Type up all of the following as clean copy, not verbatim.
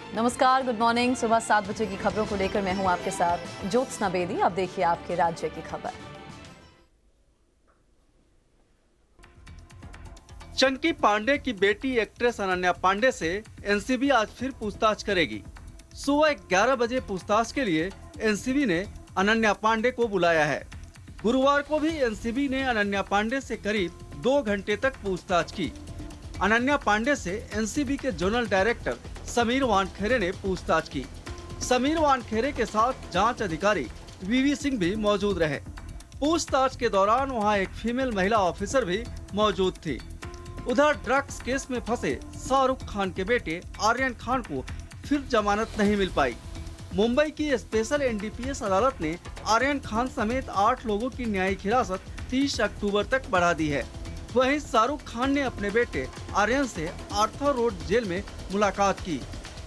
नमस्कार, good morning. सुबह 7 बजे की खबरों को लेकर मैं हूं आपके साथ ज्योत्सना बेदी। अब देखिए आपके राज्य की खबर। चंकी पांडे की बेटी एक्ट्रेस अनन्या पांडे से एनसीबी आज फिर पूछताछ करेगी। सुबह 11 बजे पूछताछ के लिए एनसीबी ने अनन्या पांडे को बुलाया है। गुरुवार को भी एनसीबी ने अनन्या पांडे से करीब 2 घंटे तक पूछताछ की। अनन्या पांडे से एनसीबी के जोनल डायरेक्टर समीर वानखेड़े ने पूछताछ की। समीर वानखेड़े के साथ जांच अधिकारी वीवी सिंह भी मौजूद रहे। पूछताछ के दौरान वहां एक फीमेल महिला ऑफिसर भी मौजूद थी। उधर ड्रग्स केस में फंसे शाहरुख खान के बेटे आर्यन खान को फिर जमानत नहीं मिल पाई। मुंबई की स्पेशल एनडीपीएस अदालत ने आर्यन खान समेत 8 लोगों की न्यायिक हिरासत 30 अक्टूबर तक बढ़ा दी है। वहीं शाहरुख खान ने अपने बेटे आर्यन से आर्थर रोड जेल में मुलाकात की।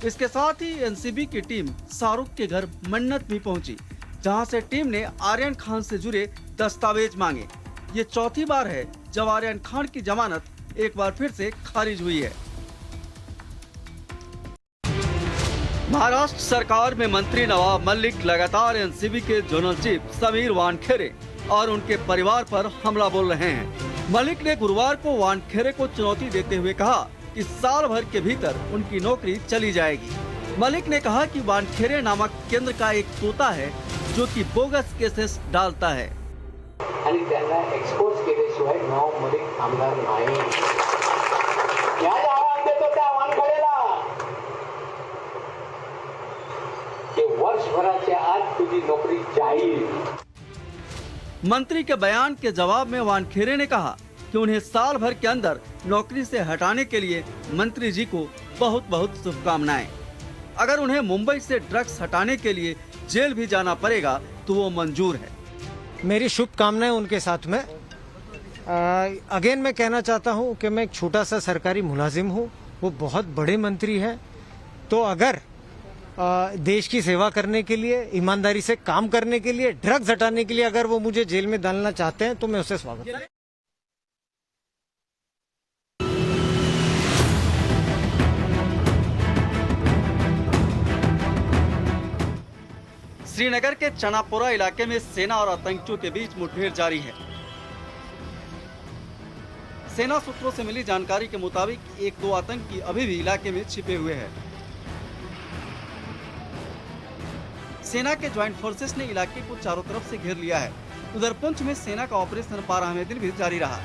इसके साथ ही एनसीबी की टीम शाहरुख के घर मन्नत भी पहुंची, जहां से टीम ने आर्यन खान से जुड़े दस्तावेज मांगे। ये चौथी बार है जब आर्यन खान की जमानत एक बार फिर से खारिज हुई है। महाराष्ट्र सरकार में मंत्री नवाब मलिक लगातार एनसीबी के जोनल चीफ समीर वानखेड़े और उनके परिवार पर हमला बोल रहे हैं। मलिक ने गुरुवार को वानखेड़े को चुनौती देते हुए कहा कि साल भर के भीतर उनकी नौकरी चली जाएगी। मलिक ने कहा कि वानखेड़े नामक केंद्र का एक तोता है जो कि बोगस केसेस डालता है। आणि त्यांना एक्सपोज केल्याशिवाय नवाब मलिक थांबणार नाही। या आवाज देतो त्या वानखेडेला की वर्षभराच्या आत तुझी नोकरी जाईल। मंत्री के बयान के जवाब में वानखेड़े ने कहा कि उन्हें साल भर के अंदर नौकरी से हटाने के लिए मंत्री जी को बहुत बहुत शुभकामनाएं। अगर उन्हें मुंबई से ड्रग्स हटाने के लिए जेल भी जाना पड़ेगा तो वो मंजूर है। मेरी शुभकामनाएं उनके साथ में। अगेन मैं कहना चाहता हूं कि मैं एक छोटा सा सरकारी मुलाजिम हूं, वो बहुत बड़े मंत्री हैं। तो अगर देश की सेवा करने के लिए, ईमानदारी से काम करने के लिए, ड्रग्स हटाने के लिए अगर वो मुझे जेल में डालना चाहते हैं तो मैं उससे स्वागत करूंगा। श्रीनगर के चनापोरा इलाके में सेना और आतंकियों के बीच मुठभेड़ जारी है। सेना सूत्रों से मिली जानकारी के मुताबिक 1-2 आतंकी अभी भी इलाके में छिपे हुए हैं। सेना के ज्वाइंट फोर्सेस ने इलाके को चारों तरफ से घेर लिया है। उधर पुंछ में सेना का ऑपरेशन 12वें दिन भी जारी रहा।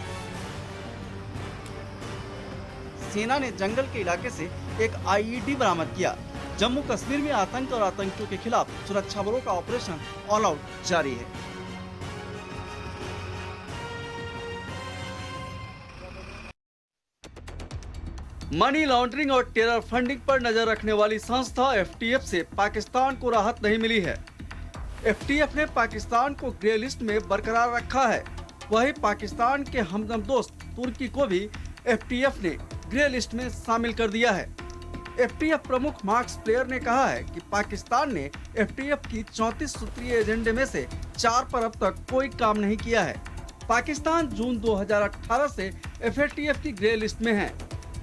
सेना ने जंगल के इलाके से एक आईईडी बरामद किया। जम्मू कश्मीर में आतंक और आतंकियों के खिलाफ सुरक्षा बलों का ऑपरेशन ऑल आउट जारी है। मनी लॉन्ड्रिंग और टेरर फंडिंग पर नजर रखने वाली संस्था एफटीएफ से पाकिस्तान को राहत नहीं मिली है। एफटीएफ ने पाकिस्तान को ग्रे लिस्ट में बरकरार रखा है। वहीं पाकिस्तान के हमदम दोस्त तुर्की को भी एफटीएफ ने ग्रे लिस्ट में शामिल कर दिया है। एफटीएफ प्रमुख मार्क्स प्लेयर ने कहा है कि पाकिस्तान ने एफटीएफ की 34 सूत्रीय एजेंडे में से 4 पर अब तक कोई काम नहीं किया है। पाकिस्तान जून 2018 से एफएटीएफ की ग्रे लिस्ट में है।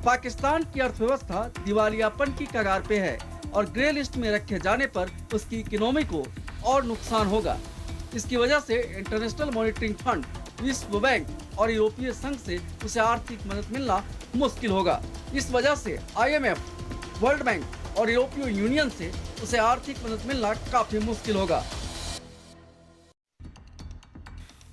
पाकिस्तान की अर्थव्यवस्था दिवालियापन की कगार पे है और ग्रे लिस्ट में रखे जाने पर उसकी इकोनॉमी को और नुकसान होगा। इसकी वजह से इंटरनेशनल मॉनिटरिंग फंड, विश्व बैंक और यूरोपीय संघ से उसे आर्थिक मदद मिलना मुश्किल होगा। इस वजह से आईएमएफ, वर्ल्ड बैंक और यूरोपीय यूनियन से उसे आर्थिक मदद मिलना काफी मुश्किल होगा।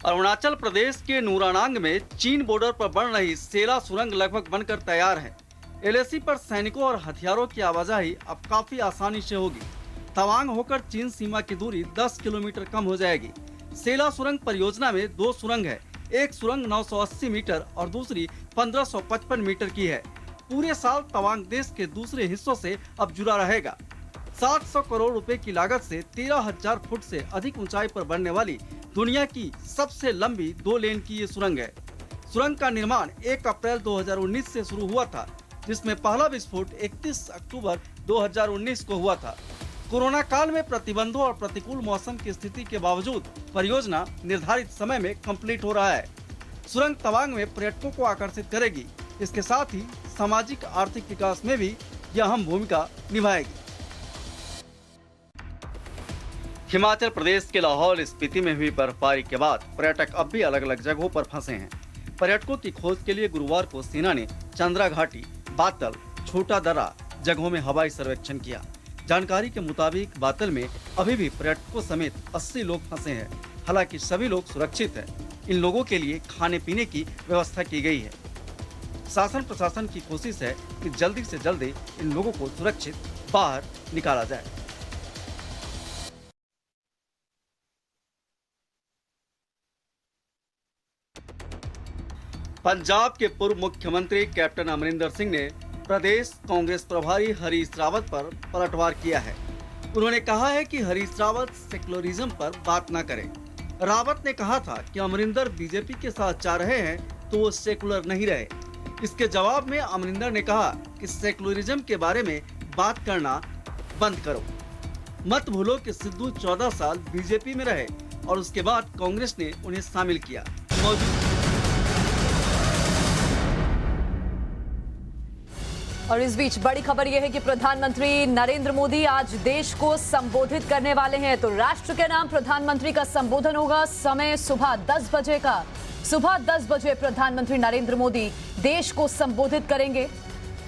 अरुणाचल प्रदेश के नूरानांग में चीन बॉर्डर पर बन रही सेला सुरंग लगभग बनकर तैयार है। एलएसी पर सैनिकों और हथियारों की आवाजाही अब काफी आसानी से होगी। तवांग होकर चीन सीमा की दूरी 10 किलोमीटर कम हो जाएगी। सेला सुरंग परियोजना में 2 सुरंग है। एक सुरंग 980 मीटर और दूसरी 1555 मीटर की है। पूरे साल तवांग देश के दूसरे हिस्सों से अब जुड़ा रहेगा। 700 करोड़ रुपए की लागत से 13,000 फुट से अधिक ऊंचाई पर बनने वाली दुनिया की सबसे लंबी 2 लेन की ये सुरंग है। सुरंग का निर्माण 1 अप्रैल 2019 से शुरू हुआ था, जिसमें पहला विस्फोट 31 अक्टूबर 2019 को हुआ था। कोरोना काल में प्रतिबंधों और प्रतिकूल मौसम की स्थिति के बावजूद परियोजना निर्धारित समय में कंप्लीट हो रहा है। सुरंग तवांग में पर्यटकों को आकर्षित करेगी। इसके साथ ही सामाजिक आर्थिक विकास में भी यह अहम भूमिका निभाएगी। हिमाचल प्रदेश के लाहौल स्पीति में हुई बर्फबारी के बाद पर्यटक अब भी अलग अलग जगहों पर फंसे हैं। पर्यटकों की खोज के लिए गुरुवार को सेना ने चंद्रा घाटी, बातल, छोटा दर्रा जगहों में हवाई सर्वेक्षण किया। जानकारी के मुताबिक बातल में अभी भी पर्यटकों समेत 80 लोग फंसे हैं। हालांकि सभी लोग सुरक्षित हैं। इन लोगों के लिए खाने पीने की व्यवस्था की गई है। शासन प्रशासन की कोशिश है कि जल्दी से जल्दी इन लोगों को सुरक्षित बाहर निकाला जाए। पंजाब के पूर्व मुख्यमंत्री कैप्टन अमरिंदर सिंह ने प्रदेश कांग्रेस प्रभारी हरीश रावत पर पलटवार किया है। उन्होंने कहा है कि हरीश रावत सेकुलरिज्म पर बात न करें। रावत ने कहा था कि अमरिंदर बीजेपी के साथ जा रहे हैं तो वो सेकुलर नहीं रहे। इसके जवाब में अमरिंदर ने कहा कि सेकुलरिज्म के बारे में बात करना बंद करो। मत भूलो कि सिद्धू 14 साल बीजेपी में रहे और उसके बाद कांग्रेस ने उन्हें शामिल किया। और इस बीच बड़ी खबर यह है कि प्रधानमंत्री नरेंद्र मोदी आज देश को संबोधित करने वाले हैं। तो राष्ट्र के नाम प्रधानमंत्री का संबोधन होगा। समय सुबह 10 बजे का। सुबह 10 बजे प्रधानमंत्री नरेंद्र मोदी देश को संबोधित करेंगे।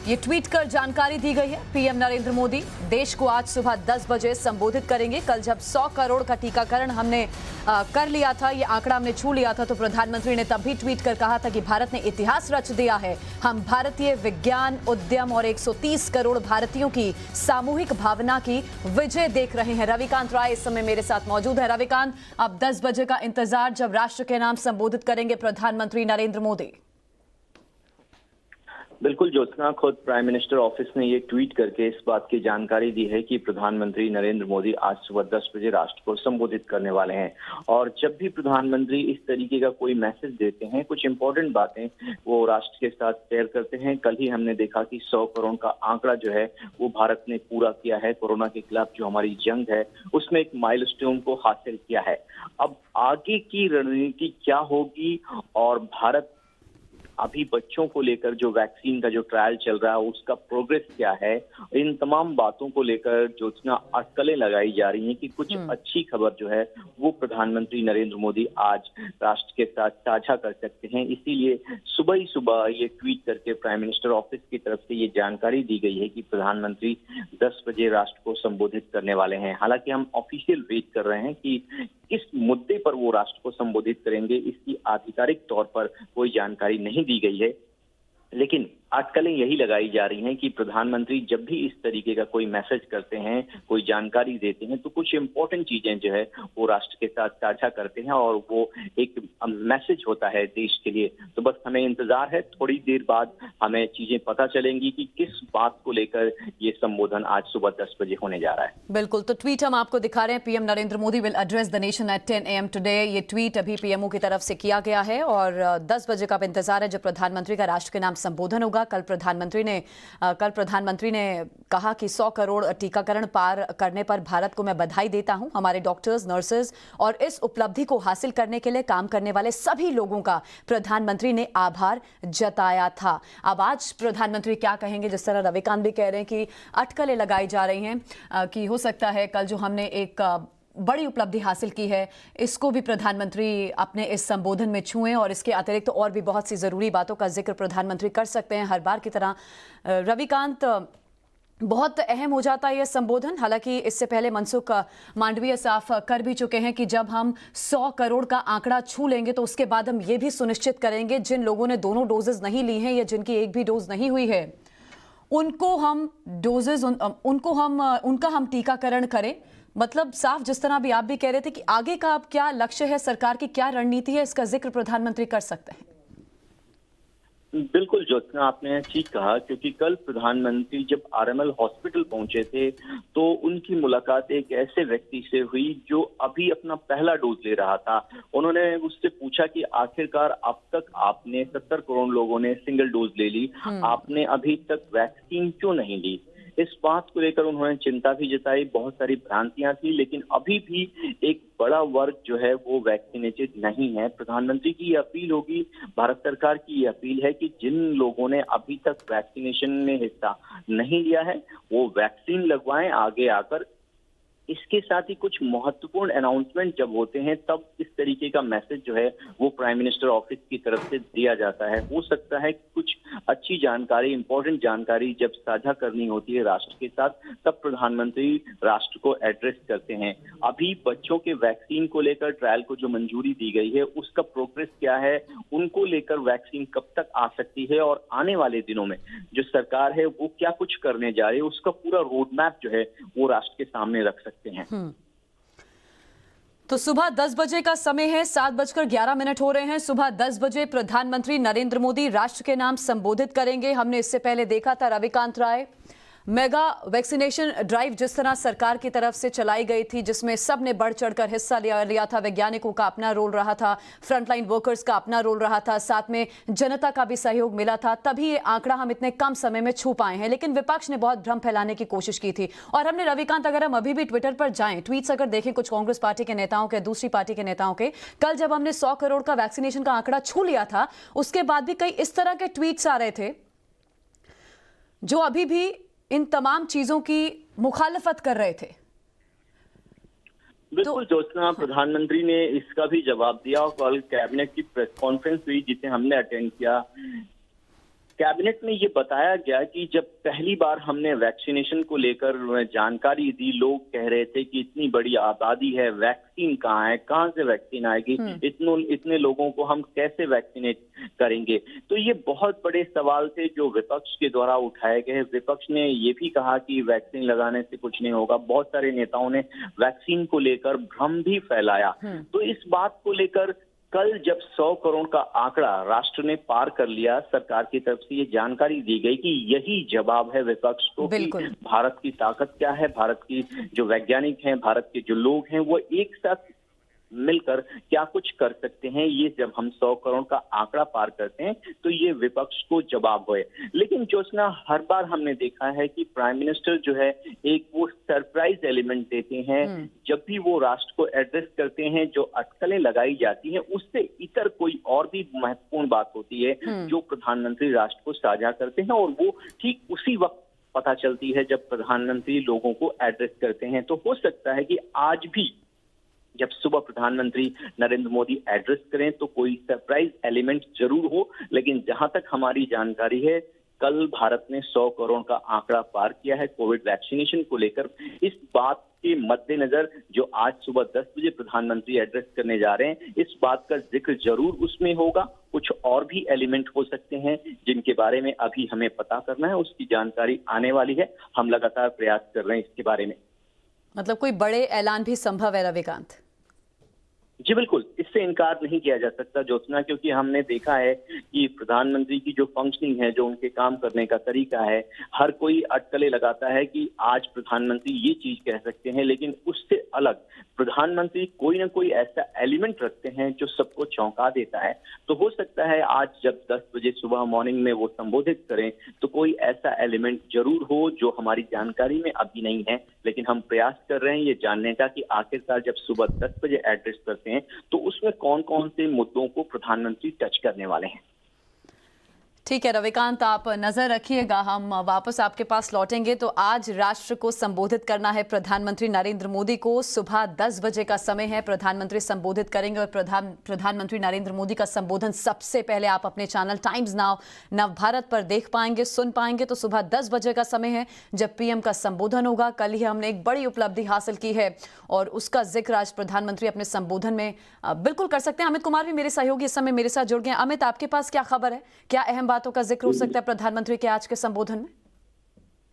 ये ट्वीट कर जानकारी दी गई है। पीएम नरेंद्र मोदी देश को आज सुबह 10 बजे संबोधित करेंगे। कल जब 100 करोड़ का टीकाकरण हमने कर लिया था, ये आंकड़ा हमने छू लिया था, तो प्रधानमंत्री ने तब भी ट्वीट कर कहा था कि भारत ने इतिहास रच दिया है। हम भारतीय विज्ञान, उद्यम और 130 करोड़ भारतीयों की सामूहिक भावना की विजय देख रहे हैं। रविकांत राय इस समय मेरे साथ मौजूद है। रविकांत, अब 10 बजे का इंतजार जब राष्ट्र के नाम संबोधित करेंगे प्रधानमंत्री नरेंद्र मोदी। बिल्कुल ज्योत्सना, खुद प्राइम मिनिस्टर ऑफिस ने ये ट्वीट करके इस बात की जानकारी दी है कि प्रधानमंत्री नरेंद्र मोदी आज सुबह 10 बजे राष्ट्र को संबोधित करने वाले हैं। और जब भी प्रधानमंत्री इस तरीके का कोई मैसेज देते हैं, कुछ इंपॉर्टेंट बातें वो राष्ट्र के साथ शेयर करते हैं। कल ही हमने देखा कि 100 करोड़ का आंकड़ा जो है वो भारत ने पूरा किया है। कोरोना के खिलाफ जो हमारी जंग है उसमें एक माइलस्टोन को हासिल किया है। अब आगे की रणनीति क्या होगी और भारत अभी बच्चों को लेकर जो वैक्सीन का जो ट्रायल चल रहा है उसका प्रोग्रेस क्या है, इन तमाम बातों को लेकर ज्योत्सना अटकलें लगाई जा रही हैं कि कुछ अच्छी खबर जो है वो प्रधानमंत्री नरेंद्र मोदी आज राष्ट्र के साथ साझा कर सकते हैं। इसीलिए सुबह ही सुबह ये ट्वीट करके प्राइम मिनिस्टर ऑफिस की तरफ से ये जानकारी दी गई है कि प्रधानमंत्री 10 बजे राष्ट्र को संबोधित करने वाले हैं। हालांकि हम ऑफिशियल वेट कर रहे हैं कि किस मुद्दे पर वो राष्ट्र को संबोधित करेंगे, इसकी आधिकारिक तौर पर कोई जानकारी नहीं दी गई है। लेकिन अटकलें यही लगाई जा रही हैं कि प्रधानमंत्री जब भी इस तरीके का कोई मैसेज करते हैं, कोई जानकारी देते हैं, तो कुछ इंपॉर्टेंट चीजें जो है वो राष्ट्र के साथ साझा करते हैं और वो एक मैसेज होता है देश के लिए। तो बस हमें इंतजार है, थोड़ी देर बाद हमें चीजें पता चलेंगी कि किस बात को लेकर ये संबोधन आज सुबह 10 बजे होने जा रहा है। बिल्कुल, तो ट्वीट हम आपको दिखा रहे हैं। PM Narendra Modi will address the nation eight 10 AM today. ये ट्वीट अभी पीएमओ की तरफ से किया गया है और 10 बजे का इंतजार है जब प्रधानमंत्री का राष्ट्र के नाम संबोधन होगा। कल प्रधानमंत्री ने कहा कि 100 करोड़ टीकाकरण पार करने पर भारत को मैं बधाई देता हूं। हमारे डॉक्टर्स, नर्सेज और इस उपलब्धि को हासिल करने के लिए काम करने वाले सभी लोगों का प्रधानमंत्री ने आभार जताया था। अब आज प्रधानमंत्री क्या कहेंगे, जिस तरह रविकांत भी कह रहे हैं कि अटकलें लगाई जा रही हैं कि हो सकता है कल जो हमने एक बड़ी उपलब्धि हासिल की है इसको भी प्रधानमंत्री अपने इस संबोधन में छुएं और इसके अतिरिक्त और भी बहुत सी ज़रूरी बातों का जिक्र प्रधानमंत्री कर सकते हैं हर बार की तरह। रविकांत, बहुत अहम हो जाता है यह संबोधन। हालांकि इससे पहले मनसुख मांडविया साफ कर भी चुके हैं कि जब हम 100 करोड़ का आंकड़ा छू लेंगे तो उसके बाद हम ये भी सुनिश्चित करेंगे जिन लोगों ने दोनों डोजेज नहीं ली हैं या जिनकी एक भी डोज नहीं हुई है उनको हम उनका हम टीकाकरण करें। मतलब साफ जिस तरह भी आप भी कह रहे थे कि आगे का अब क्या लक्ष्य है, सरकार की क्या रणनीति है, इसका जिक्र प्रधानमंत्री कर सकते हैं। बिल्कुल ज्योत्सना, आपने ठीक कहा, क्योंकि कल प्रधानमंत्री जब आरएमएल हॉस्पिटल पहुंचे थे तो उनकी मुलाकात एक ऐसे व्यक्ति से हुई जो अभी अपना पहला डोज ले रहा था। उन्होंने उससे पूछा कि आखिरकार अब तक आपने 70 करोड़ लोगों ने सिंगल डोज ले ली, आपने अभी तक वैक्सीन क्यों नहीं ली। इस बात को लेकर उन्होंने चिंता भी जताई। बहुत सारी भ्रांतियां थी, लेकिन अभी भी एक बड़ा वर्ग जो है वो वैक्सीनेटेड नहीं है। प्रधानमंत्री की ये अपील होगी, भारत सरकार की ये अपील है कि जिन लोगों ने अभी तक वैक्सीनेशन में हिस्सा नहीं लिया है वो वैक्सीन लगवाएं आगे आकर। इसके साथ ही कुछ महत्वपूर्ण अनाउंसमेंट जब होते हैं तब इस तरीके का मैसेज जो है वो प्राइम मिनिस्टर ऑफिस की तरफ से दिया जाता है। हो सकता है कि कुछ अच्छी जानकारी, इंपॉर्टेंट जानकारी जब साझा करनी होती है राष्ट्र के साथ, तब प्रधानमंत्री राष्ट्र को एड्रेस करते हैं। अभी बच्चों के वैक्सीन को लेकर ट्रायल को जो मंजूरी दी गई है उसका प्रोग्रेस क्या है, उनको लेकर वैक्सीन कब तक आ सकती है और आने वाले दिनों में जो सरकार है वो क्या कुछ करने जा रही है, उसका पूरा रोड मैप जो है वो राष्ट्र के सामने रख सकते हैं। तो सुबह 10 बजे का समय है, 7:11 हो रहे हैं। सुबह 10 बजे प्रधानमंत्री नरेंद्र मोदी राष्ट्र के नाम संबोधित करेंगे। हमने इससे पहले देखा था रविकांत राय, मेगा वैक्सीनेशन ड्राइव जिस तरह सरकार की तरफ से चलाई गई थी, जिसमें सबने बढ़ चढ़कर हिस्सा लिया था। वैज्ञानिकों का अपना रोल रहा था, फ्रंटलाइन वर्कर्स का अपना रोल रहा था, साथ में जनता का भी सहयोग मिला था, तभी ये आंकड़ा हम इतने कम समय में छू पाए हैं। लेकिन विपक्ष ने बहुत भ्रम फैलाने की कोशिश की थी। और हमने रविकांत, अगर हम अभी भी ट्विटर पर जाएं, ट्वीट्स अगर देखें कुछ कांग्रेस पार्टी के नेताओं के, दूसरी पार्टी के नेताओं के, कल जब हमने 100 करोड़ का वैक्सीनेशन का आंकड़ा छू लिया था, उसके बाद भी कई इस तरह के ट्वीट्स आ रहे थे जो अभी भी इन तमाम चीजों की मुखालफत कर रहे थे। बिल्कुल ज्योत्सना, प्रधानमंत्री ने इसका भी जवाब दिया और कल कैबिनेट की प्रेस कॉन्फ्रेंस हुई जिसे हमने अटेंड किया। कैबिनेट में ये बताया गया कि जब पहली बार हमने वैक्सीनेशन को लेकर जानकारी दी, लोग कह रहे थे कि इतनी बड़ी आबादी है, वैक्सीन कहाँ है, कहाँ से वैक्सीन आएगी, इतने लोगों को हम कैसे वैक्सीनेट करेंगे। तो ये बहुत बड़े सवाल थे जो विपक्ष के द्वारा उठाए गए। विपक्ष ने ये भी कहा कि वैक्सीन लगाने से कुछ नहीं होगा। बहुत सारे नेताओं ने वैक्सीन को लेकर भ्रम भी फैलाया। तो इस बात को लेकर कल जब 100 करोड़ का आंकड़ा राष्ट्र ने पार कर लिया, सरकार की तरफ से ये जानकारी दी गई कि यही जवाब है विपक्ष को कि भारत की ताकत क्या है, भारत की जो वैज्ञानिक हैं, भारत के जो लोग हैं, वो एक साथ मिलकर क्या कुछ कर सकते हैं। ये जब हम 100 करोड़ का आंकड़ा पार करते हैं तो ये विपक्ष को जवाब हुए। लेकिन ज्योत्सना, हर बार हमने देखा है कि प्राइम मिनिस्टर जो है एक वो सरप्राइज एलिमेंट देते हैं जब भी वो राष्ट्र को एड्रेस करते हैं। जो अटकलें लगाई जाती हैं उससे इतर कोई और भी महत्वपूर्ण बात होती है जो प्रधानमंत्री राष्ट्र को साझा करते हैं और वो ठीक उसी वक्त पता चलती है जब प्रधानमंत्री लोगों को एड्रेस करते हैं। तो हो सकता है कि आज भी जब सुबह प्रधानमंत्री नरेंद्र मोदी एड्रेस करें तो कोई सरप्राइज एलिमेंट जरूर हो। लेकिन जहां तक हमारी जानकारी है, कल भारत ने 100 करोड़ का आंकड़ा पार किया है कोविड वैक्सीनेशन को लेकर। इस बात के मद्देनजर जो आज सुबह 10 बजे प्रधानमंत्री एड्रेस करने जा रहे हैं, इस बात का जिक्र जरूर उसमें होगा। कुछ और भी एलिमेंट हो सकते हैं जिनके बारे में अभी हमें पता करना है, उसकी जानकारी आने वाली है। हम लगातार प्रयास कर रहे हैं इसके बारे में। मतलब कोई बड़े ऐलान भी संभव है रविकांत? जी बिल्कुल, इससे इनकार नहीं किया जा सकता ज्योत्सना, क्योंकि हमने देखा है कि प्रधानमंत्री की जो फंक्शनिंग है, जो उनके काम करने का तरीका है, हर कोई अटकलें लगाता है कि आज प्रधानमंत्री ये चीज कह सकते हैं, लेकिन उससे अलग प्रधानमंत्री कोई ना कोई ऐसा एलिमेंट रखते हैं जो सबको चौंका देता है। तो हो सकता है आज जब 10 बजे सुबह मॉर्निंग में वो संबोधित करें तो कोई ऐसा एलिमेंट जरूर हो जो हमारी जानकारी में अभी नहीं है। लेकिन हम प्रयास कर रहे हैं ये जानने का कि आखिरकार जब सुबह 10 बजे एड्रेस करते हैं तो उसमें कौन कौन से मुद्दों को प्रधानमंत्री टच करने वाले हैं। ठीक है रविकांत, आप नजर रखिएगा, हम वापस आपके पास लौटेंगे। तो आज राष्ट्र को संबोधित करना है प्रधानमंत्री नरेंद्र मोदी को। सुबह 10 बजे का समय है, प्रधानमंत्री संबोधित करेंगे और प्रधानमंत्री नरेंद्र मोदी का संबोधन सबसे पहले आप अपने चैनल टाइम्स नाउ नवभारत पर देख पाएंगे, सुन पाएंगे। तो सुबह 10 बजे का समय है जब पीएम का संबोधन होगा। कल ही हमने एक बड़ी उपलब्धि हासिल की है और उसका जिक्र आज प्रधानमंत्री अपने संबोधन में बिल्कुल कर सकते हैं। अमित कुमार भी मेरे सहयोगी इस समय मेरे साथ जुड़ गए। अमित, आपके पास क्या खबर है, क्या अहम बातों का जिक्र हो सकता है प्रधानमंत्री के आज के संबोधन में?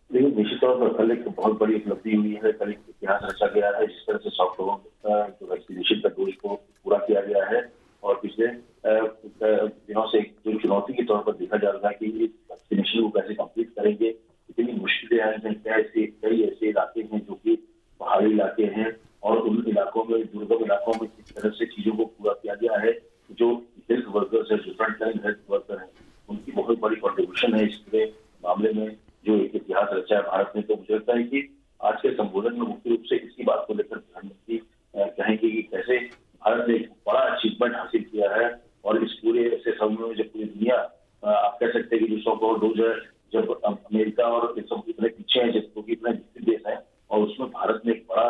देखिए, निश्चित तौर पर कल एक बहुत बड़ी उपलब्धि हुई है। कल एक इतिहास रचा गया है जिस तरह से 100 करोड़ का जो वैक्सीनेशन का गोल को पूरा किया गया है। और पिछले दिनों से जो चुनौती के तौर पर देखा जा रहा है कि वैक्सीनेशन को कैसे कंप्लीट करेंगे, इतनी मुश्किलें आई हैं। कई ऐसे इलाके हैं जो कि पहाड़ी इलाके हैं और उन इलाकों में, दुर्गम इलाकों में किस तरह से चीजों को पूरा किया गया है। जो हेल्थ वर्कर्स है, जो फ्रंट लाइन हेल्थ वर्कर है, उनकी बहुत बड़ी कॉन्ट्रीब्यूशन है इस पूरे मामले में जो एक इतिहास रचा है भारत ने। तो मुझे लगता है कि आज के संबोधन में मुख्य रूप से इसी बात को लेकर प्रधानमंत्री कहेंगे कि कैसे भारत ने एक बड़ा अचीवमेंट हासिल किया है। और इस पूरे ऐसे समय में जब पूरी दुनिया, आप कह सकते हैं कि जो 100 करोड़ डोज है, जब अमेरिका और इतने पीछे हैं, जबकि इतना विकसित देश है, और उसमें भारत ने एक बड़ा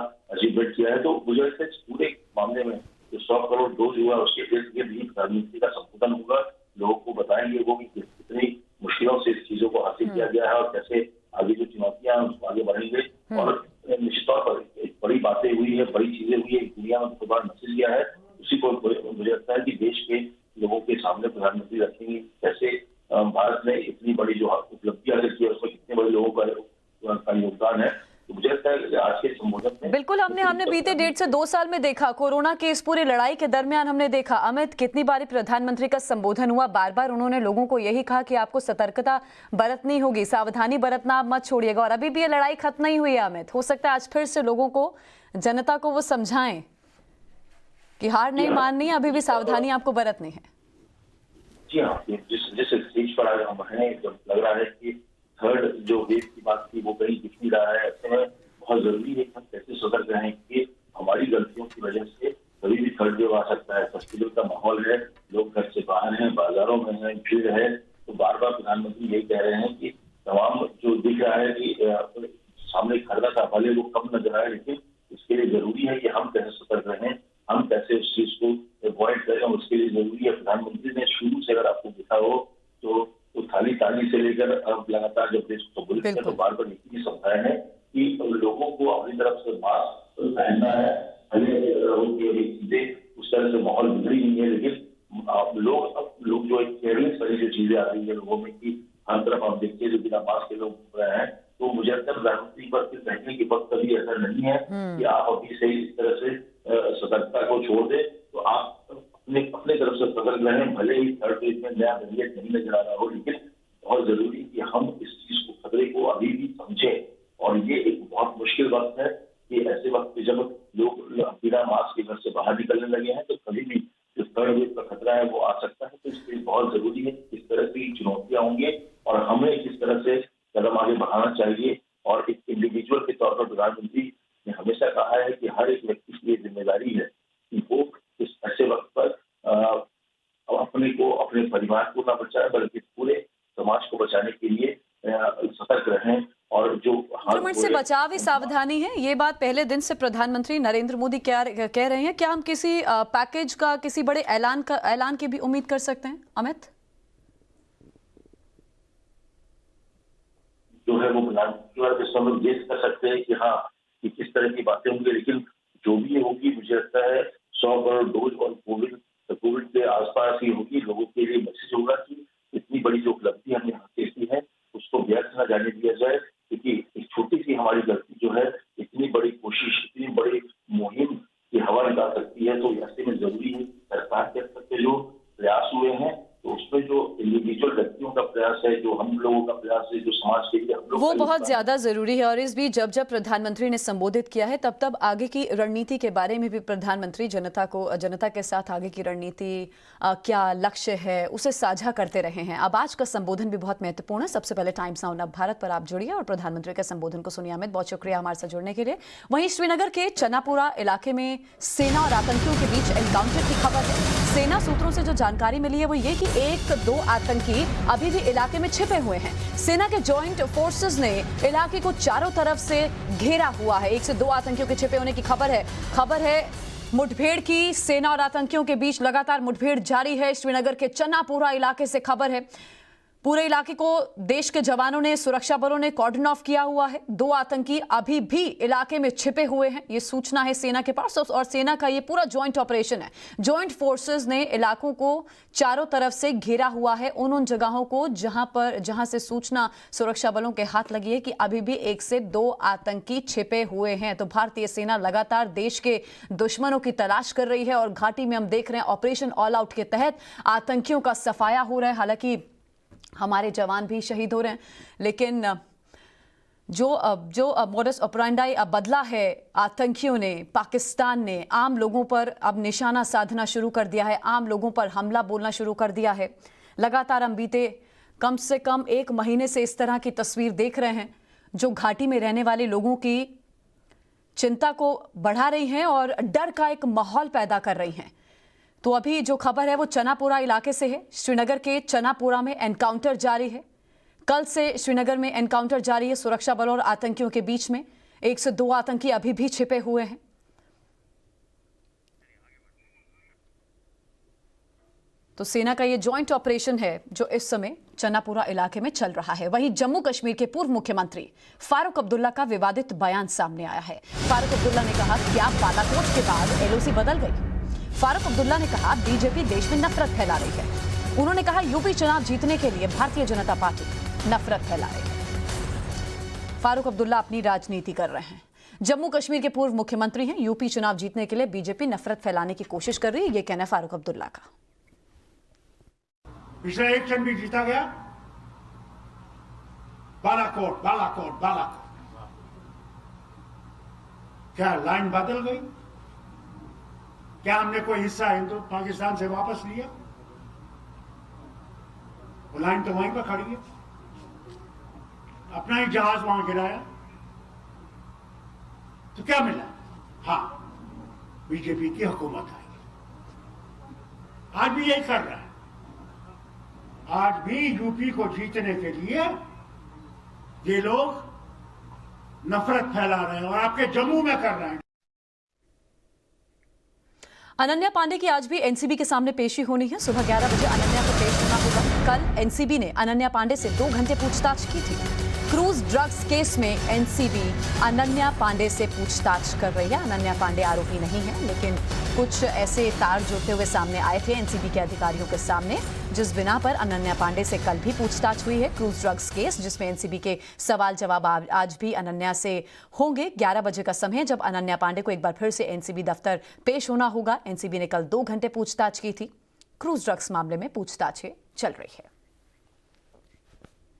गया है और कैसे आगे जो चुनौतियां हैं उसको आगे बढ़ेंगे। और निश्चित तौर पर एक बड़ी बातें हुई है, बड़ी चीजें हुई है, दुनिया में बहुत बड़ा मैसेज गया है, उसी को मुझे लगता है कि देश के लोगों के सामने प्रधानमंत्री रखेंगे कैसे भारत ने इतनी बड़ी जो उपलब्धि हासिल की है उसमें कितने बड़े लोगों का योगदान है। तो मुझे लगता है कि आज के संबोधन में बिल्कुल हमने बीते 1.5 से 2 साल में देखा, कोरोना की इस पूरी लड़ाई के दरमियान हमने देखा अमित कितनी बारी प्रधानमंत्री का संबोधन हुआ, बार बार उन्होंने लोगों को यही कहा कि आपको सतर्कता बरतनी होगी, सावधानी बरतना आप मत छोड़िएगा। और अभी भी ये लड़ाई खत्म नहीं हुई है अमित, हो सकता है आज फिर से लोगों को, जनता को वो समझाएं कि हार नहीं माननी, अभी भी सावधानी आपको बरतनी है। जी हाँ, जिस स्टेज पर आज हम हैं, जब लग रहा है कि थर्ड जो वेव की बात थी वो कहीं दिख नहीं रहा है, ऐसे में बहुत जरूरी है कि हम कैसे सतर्क रहें कि हमारी गलतियों की वजह से कभी भी थर्ड वेव आ सकता है। फेस्टिवल का माहौल है, लोग घर से बाहर हैं, बाजारों में हैं, भीड़ है, तो बार बार प्रधानमंत्री यही कह रहे हैं कि तमाम जो दिख रहा है कि सामने खतरा था, भले वो कम नजर आए, लेकिन इसके लिए जरूरी है कि हम कैसे सतर्क रहें, हम कैसे उस चीज को अवॉइड करें। उसके लिए जरूरी है, प्रधानमंत्री ने शुरू से अगर आपको देखा हो तो थाली से लेकर अब लगातार जब देश को संबोधित किया तो बार बार ये समझाए हैं कि लोगों को अपनी तरफ से मास्क पहनना है, भले चीजें उस तरह से माहौल बिगड़ी नहीं है, लेकिन लोग जो एक केयरलेस वाली जो चीजें आ रही है लोगों में कि हर तरफ आप देखते हैं जो बिना मास्क के लोग घूम रहे हैं, तो मुझे लगता है प्रधानमंत्री पर फिर कहने की वक्त कभी ऐसा नहीं है कि आप अभी से इस तरह से सतर्कता को छोड़ दें। तो आप अपने तरफ से सतर्क रहें, भले ही थर्ड वेव में नया वेरिएंट नहीं नजर आ रहा हो, लेकिन बहुत जरूरी कि हम इस चीज को, खतरे को अभी भी समझें। और ये एक बहुत मुश्किल वक्त है कि ऐसे वक्त पे जब लोग बिना मास्क के घर से बाहर निकलने लगे हैं, तो कभी भी जो थर्ड वेव का खतरा है वो आ सकता है। तो इसके लिए बहुत जरूरी है कि इस तरह की चुनौतियां होंगी और हमें किस तरह से कदम आगे बढ़ाना चाहिए। और एक इंडिविजुअल के तौर पर प्रधानमंत्री ने हमेशा कहा है कि हर एक व्यक्ति की जिम्मेदारी है कि वो इस ऐसे वक्त पर अपने को, अपने परिवार को न बचाए बल्कि पूरे समाज को बचाने के लिए सतर्क रहें। और जो संक्रमण से बचाव ही सावधानी है, ये बात पहले दिन से प्रधानमंत्री नरेंद्र मोदी कह रहे हैं। क्या हम किसी पैकेज का, किसी बड़े ऐलान की भी उम्मीद कर सकते हैं अमित? जो है वो प्रधानमंत्री ये कर सकते हैं कि हाँ, कि किस तरह की बातें होंगी, लेकिन जो भी होगी मुझे लगता है 100 करोड़ डोज और कोविड के आसपास ही होगी। लोगों के लिए मैसेज होगा कि इतनी बड़ी जो उपलब्धि हमने हासिल की है उसको व्यर्थ न जाने दिया जाए, क्योंकि एक छोटी सी हमारी गलती जो है इतनी बड़ी कोशिश, इतनी बड़ी मुहिम की हवा निकाल सकती है। तो ऐसे में जरूरी है सरकार के स्तर पे जो प्रयास हुए हैं, तो उसमें जो इंडिविजुअल व्यक्तियों का प्रयास है, जो हम लोगों का प्रयास है, जो समाज के लिए हम लोग, वो बहुत ज्यादा जरूरी है। और इस बीच जब प्रधानमंत्री ने संबोधित किया है तब आगे की रणनीति के बारे में भी प्रधानमंत्री जनता के साथ आगे की रणनीति क्या लक्ष्य है उसे साझा करते रहे हैं। अब आज का संबोधन भी बहुत महत्वपूर्ण है। सबसे पहले टाइम्स नाउ नव भारत पर आप जुड़िए और प्रधानमंत्री के संबोधन को सुनिए। अमित, बहुत शुक्रिया हमारे साथ जुड़ने के लिए। वहीं श्रीनगर के चनापुरा इलाके में सेना और आतंकियों के बीच एनकाउंटर की खबर है। सेना सूत्रों से जो जानकारी मिली है वो ये कि 1-2 आतंकी अभी भी इलाके में छिपे हुए हैं। सेना के जॉइंट फोर्सेस ने इलाके को चारों तरफ से घेरा हुआ है। 1 से 2 आतंकियों के छिपे होने की खबर है मुठभेड़ की। सेना और आतंकियों के बीच लगातार मुठभेड़ जारी है। श्रीनगर के चनापुरा इलाके से खबर है। पूरे इलाके को देश के जवानों ने, सुरक्षा बलों ने कॉर्डन ऑफ किया हुआ है। 2 आतंकी अभी भी इलाके में छिपे हुए हैं, ये सूचना है सेना के पास। और सेना का ये पूरा जॉइंट ऑपरेशन है। जॉइंट फोर्सेस ने इलाकों को चारों तरफ से घेरा हुआ है, उन जगहों को जहां से सूचना सुरक्षा बलों के हाथ लगी है कि अभी भी 1 से 2 आतंकी छिपे हुए हैं। तो भारतीय सेना लगातार देश के दुश्मनों की तलाश कर रही है और घाटी में हम देख रहे हैं ऑपरेशन ऑल आउट के तहत आतंकियों का सफाया हो रहा है। हालांकि हमारे जवान भी शहीद हो रहे हैं, लेकिन जो मोडस ऑपरेंडी बदला है आतंकियों ने, पाकिस्तान ने आम लोगों पर अब निशाना साधना शुरू कर दिया है, आम लोगों पर हमला बोलना शुरू कर दिया है। लगातार हम बीते कम से कम 1 महीने से इस तरह की तस्वीर देख रहे हैं जो घाटी में रहने वाले लोगों की चिंता को बढ़ा रही हैं और डर का एक माहौल पैदा कर रही हैं। तो अभी जो खबर है वो चनापुरा इलाके से है। श्रीनगर के चनापुरा में एनकाउंटर जारी है। कल से श्रीनगर में एनकाउंटर जारी है सुरक्षा बलों और आतंकियों के बीच में। 1 से 2 आतंकी अभी भी छिपे हुए हैं। तो सेना का ये जॉइंट ऑपरेशन है जो इस समय चन्नापुरा इलाके में चल रहा है। वहीं जम्मू कश्मीर के पूर्व मुख्यमंत्री फारूक अब्दुल्ला का विवादित बयान सामने आया है। फारूक अब्दुल्ला ने कहा क्या बालाकोट के बाद एलओसी बदल गई। फारूक अब्दुल्ला ने कहा बीजेपी देश में नफरत फैला रही है। उन्होंने कहा यूपी चुनाव जीतने के लिए भारतीय जनता पार्टी नफरत फैला रही है। फारूक अब्दुल्ला अपनी राजनीति कर रहे हैं। जम्मू कश्मीर के पूर्व मुख्यमंत्री हैं। यूपी चुनाव जीतने के लिए बीजेपी नफरत फैलाने की कोशिश कर रही है, ये कहना है फारूक अब्दुल्ला का। पिछला इलेक्शन भी जीता गया। बालाकोट बालाकोट बालाकोट, क्या लाइन बदल गई? क्या हमने कोई हिस्सा हिंदू पाकिस्तान से वापस लिया? वो लाइन तो वहीं पर खड़ी है। अपना ही जहाज वहां गिराया तो क्या मिला? हाँ, बीजेपी की हुकूमत आई। आज भी यही कर रहा है। आज भी यूपी को जीतने के लिए ये लोग नफरत फैला रहे हैं और आपके जम्मू में कर रहे हैं। अनन्या पांडे की आज भी एनसीबी के सामने पेशी होनी है। सुबह 11 बजे अनन्या को पेश होना होगा। कल एनसीबी ने अनन्या पांडे से 2 घंटे पूछताछ की थी। क्रूज ड्रग्स केस में एनसीबी अनन्या पांडे से पूछताछ कर रही है। अनन्या पांडे आरोपी नहीं है, लेकिन कुछ ऐसे तार जुड़ते हुए सामने आए थे एनसीबी के अधिकारियों के सामने, जिस बिना पर अनन्या पांडे से कल भी पूछताछ हुई है। क्रूज ड्रग्स केस जिसमें एनसीबी के सवाल जवाब आज भी अनन्या से होंगे। 11 बजे का समय जब अनन्या पांडे को एक बार फिर से एनसीबी दफ्तर पेश होना होगा। एनसीबी ने कल 2 घंटे पूछताछ की थी। क्रूज ड्रग्स मामले में पूछताछें चल रही है।